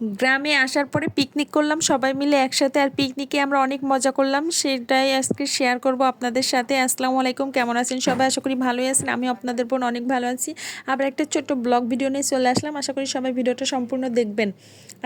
গ্রামে আসার পরে পিকনিক করলাম সবাই মিলে একসাথে। আর পিকনিকে আমরা অনেক মজা করলাম, সেটাই আজকে শেয়ার করব আপনাদের সাথে। আসসালামু আলাইকুম, কেমন আছেন সবাই? আশা করি ভালোই আছেন। আমি আপনাদের বোন অনেক ভালো আছি। আবার একটা ছোট্ট ব্লগ ভিডিও নিয়ে চলে আসলাম, আশা করি সবাই ভিডিওটা সম্পূর্ণ দেখবেন।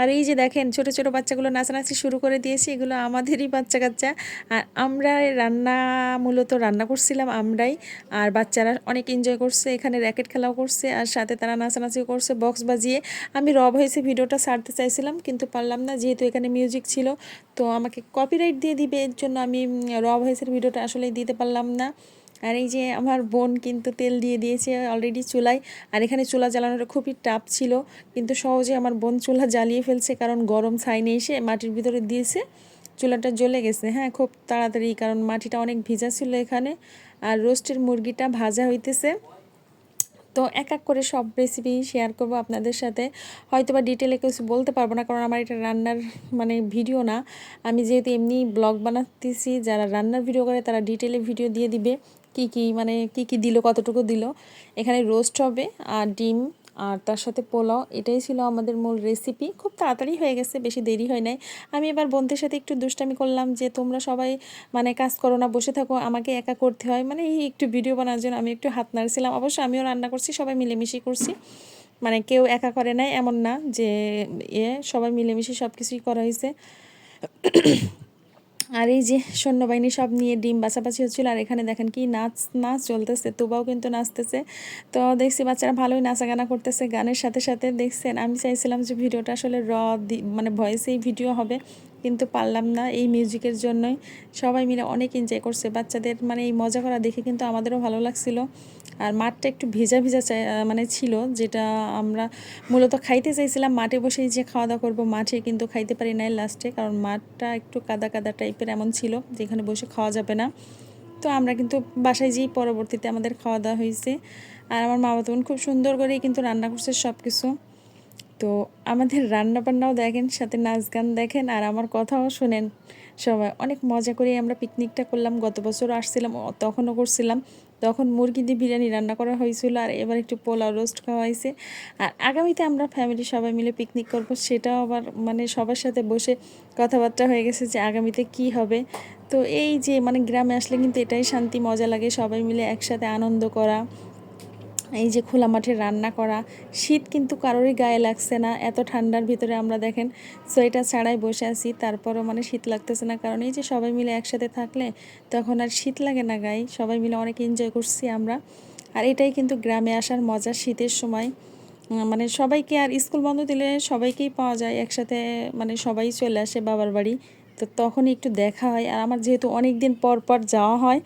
আর এই যে দেখেন ছোট ছোট বাচ্চাগুলো নাচানাচি শুরু করে দিয়েছে, এগুলো আমাদেরই বাচ্চা কাচ্চা। আর আমরা মূলত রান্না করছিলাম আমরাই। আর বাচ্চারা অনেক এনজয় করছে, এখানে র্যাকেট খেলাও করছে আর সাথে তারা নাচানাচিও করছে বক্স বাজিয়ে। আমি রব হয়েছে ভিডিওটা ছাড়তে চাইছিলাম কিন্তু পারলাম না, যেহেতু এখানে মিউজিক ছিল তো আমাকে কপিরাইট দিয়ে দিবে, এর জন্য আমি রব ভয়েসের ভিডিওটা আসলে দিতে পারলাম না। আর এই যে আমার বোন কিন্তু তেল দিয়ে দিয়েছে অলরেডি চুলায়। আর এখানে চুলা জ্বালানোটা খুবই টাফ ছিল, কিন্তু সহজে আমার বোন চুলা জ্বালিয়ে ফেলছে, কারণ গরম ছাই এসে মাটির ভিতরে দিয়েছে, চুলাটা জ্বলে গেছে। হ্যাঁ, খুব তাড়াতাড়ি, কারণ মাটিটা অনেক ভিজা ছিল এখানে। আর রোস্টের মুরগিটা ভাজা হইতেছে। তো এক এক করে সব রেসিপি শেয়ার করব আপনাদের সাথে। হয়তো বা ডিটেলে কিছু বলতে পারবো না, কারণ আমার এটা রান্নার ভিডিও না। আমি যেহেতু এমনি ব্লগ বানাতেছি, যারা রান্নার ভিডিও করে তারা ডিটেলে ভিডিও দিয়ে দিবে কি কি কি কি দিল, কতটুকু দিল। এখানে রোস্ট হবে আর ডিম আর তার সাথে পোলাও, এটাই ছিল আমাদের মূল রেসিপি। খুব তাড়াতাড়ি হয়ে গেছে, বেশি দেরি হয় নাই। আমি এবার বোনদের সাথে একটু দুষ্টামি করলাম যে তোমরা সবাই কাজ করো না, বসে থাকো, আমাকে একা করতে হয়, এই একটু ভিডিও বানার জন্য আমি একটু হাত নাড়ছিলাম। অবশ্য আমিও রান্না করছি, সবাই মিলেমিশে করছি, কেউ একা করে নাই এমন না যে সবাই মিলেমিশে সব কিছুই করা হয়েছে। আর এই যে সৈন্যবাহিনী সব নিয়ে ডিম বাছাবাছি হচ্ছিলো। আর এখানে দেখেন কি নাচ নাচ চলতেছে, তুবাও কিন্তু নাচতেছে। তো দেখছি বাচ্চারা ভালোই নাচা গানা করতেছে গানের সাথে সাথে। দেখছেন, আমি চাইছিলাম যে ভিডিওটা আসলে ভয়েসেই ভিডিও হবে, কিন্তু পারলাম না এই মিউজিকের জন্যই। সবাই মিলে অনেক এনজয় করছে, বাচ্চাদের এই মজা করা দেখে কিন্তু আমাদেরও ভালো লাগছিল। আর মাঠটা একটু ভেজা ভেজা ছিল, যেটা আমরা মূলত খাইতে চাইছিলাম মাঠে বসেই যে খাওয়া দাওয়া করবো, মাঠে কিন্তু খাইতে পারি নাই লাস্টে, কারণ মাঠটা একটু কাদা কাদা টাইপের এমন ছিল যেখানে বসে খাওয়া যাবে না। তো আমরা কিন্তু বাসায় যেই পরবর্তীতে আমাদের খাওয়া দাওয়া হয়েছে। আর আমার মা বাবা খুব সুন্দর করেই কিন্তু রান্না করছে সব কিছু। তো আমাদের রান্না বান্নাও দেখেন, সাথে নাচ গান দেখেন, আর আমার কথাও শোনেন। সবাই অনেক মজা করে আমরা পিকনিকটা করলাম। গত বছরও আসছিলাম, তখনও করছিলাম, তখন মুরগি দিয়ে বিরিয়ানি রান্না করা হয়েছিল, আর এবার একটু পোলাও রোস্ট খাওয়া হয়েছে। আর আগামীতে আমরা ফ্যামিলি সবাই মিলে পিকনিক করব, সেটাও আবার সবার সাথে বসে কথাবার্তা হয়ে গেছে যে আগামীতে কি হবে। তো এই যে গ্রামে আসলে কিন্তু এটাই শান্তি, মজা লাগে সবাই মিলে একসাথে আনন্দ করা। এই যে খোলা মাঠে রান্না করা, শীত কিন্তু কারোরই গায়ে লাগছে না, এত ঠান্ডার ভিতরে আমরা দেখেন সোয়েটার ছাড়াই বসে আছি, তারপরও শীত লাগতেছে না, কারণ এই যে সবাই মিলে একসাথে থাকলে তখন আর শীত লাগে না গায়ে। সবাই মিলে অনেক এনজয় করছি আমরা। আর এটাই কিন্তু গ্রামে আসার মজা শীতের সময়। সবাইকে, আর স্কুল বন্ধ দিলে সবাইকেই পাওয়া যায় একসাথে, সবাই চলে আসে বাবার বাড়ি, তো তখনই একটু দেখা হয়। আর আমার যেহেতু অনেক দিন পর পর যাওয়া হয়,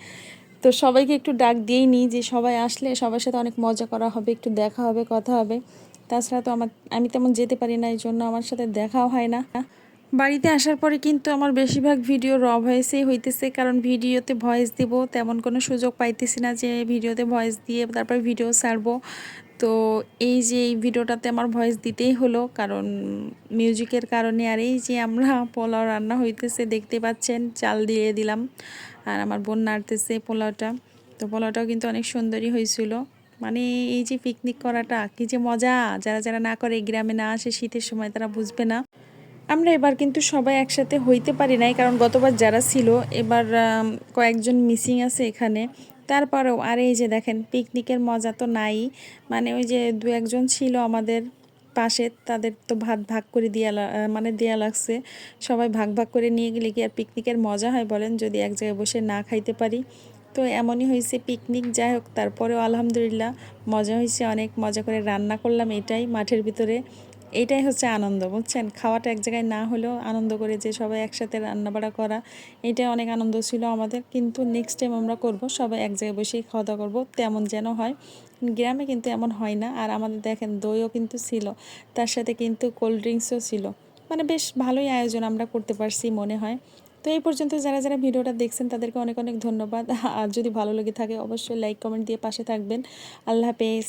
তো সবাইকে একটু ডাক দিয়েই নিই যে সবাই আসলে সবার সাথে অনেক মজা করা হবে, একটু দেখা হবে, কথা হবে। তাছাড়া তো আমি তেমন যেতে পারি না, এই জন্য আমার সাথে দেখাও হয় না। বাড়িতে আসার পরে কিন্তু আমার বেশিরভাগ ভিডিও ভয়েসেই হইতেছে, কারণ ভিডিওতে ভয়েস দিব তেমন কোনো সুযোগ পাইতেছি না যে ভিডিওতে ভয়েস দিয়ে তারপর ভিডিও ছাড়বো। তো এই যে এই ভিডিওটাতে আমার ভয়েস দিতেই হলো, কারণ মিউজিকের কারণে। আর এই যে আমরা পোলাও রান্না হইতেছে দেখতে পাচ্ছেন, চাল দিয়ে দিলাম আর আমার বোন নাড়তেছে পোলাওটা। তো পোলাওটাও কিন্তু অনেক সুন্দরই হয়েছিল। এই যে পিকনিক করাটা কি যে মজা, যারা যারা না করে, গ্রামে না আসে শীতের সময়, তারা বুঝবে না। আমরা এবার কিন্তু সবাই একসাথে হইতে পারি নাই, কারণ গতবার যারা ছিল এবার কয়েকজন মিসিং আছে এখানে। তারপরেও আর এই যে দেখেন পিকনিকের মজা তো নাই, ওই যে দু একজন ছিল আমাদের পাশে, তাদের তো ভাত ভাগ করে দেয়া লাগছে। সবাই ভাগ ভাগ করে নিয়ে গেলে কি আর পিকনিকের মজা হয় বলেন, যদি এক জায়গায় বসে না খাইতে পারি। তো এমনই হয়েছে পিকনিক, যাই হোক তারপরেও আলহামদুলিল্লাহ মজা হয়েছে, অনেক মজা করে রান্না করলাম, এটাই মাঠের ভিতরে। এইটাই হচ্ছে আনন্দ, বুঝছেন? খাওয়াটা এক জায়গায় না হলেও আনন্দ করে যে সবাই একসাথে রান্নাবাড়া করা, এটাই অনেক আনন্দ ছিল আমাদের। কিন্তু নেক্সট টাইম আমরা করব, সবাই এক জায়গায় বসেই খাওয়া দাওয়া করবো, তেমন যেন হয়। গ্রামে কিন্তু এমন হয় না। আর আমাদের দেখেন দইও কিন্তু ছিল, তার সাথে কিন্তু কোল্ড ড্রিঙ্কসও ছিল, বেশ ভালোই আয়োজন আমরা করতে পারছি মনে হয়। তো এই পর্যন্ত যারা যারা ভিডিওটা দেখছেন তাদেরকে অনেক অনেক ধন্যবাদ। আর যদি ভালো লেগে থাকে অবশ্যই লাইক কমেন্ট দিয়ে পাশে থাকবেন। আল্লাহ হাফেজ।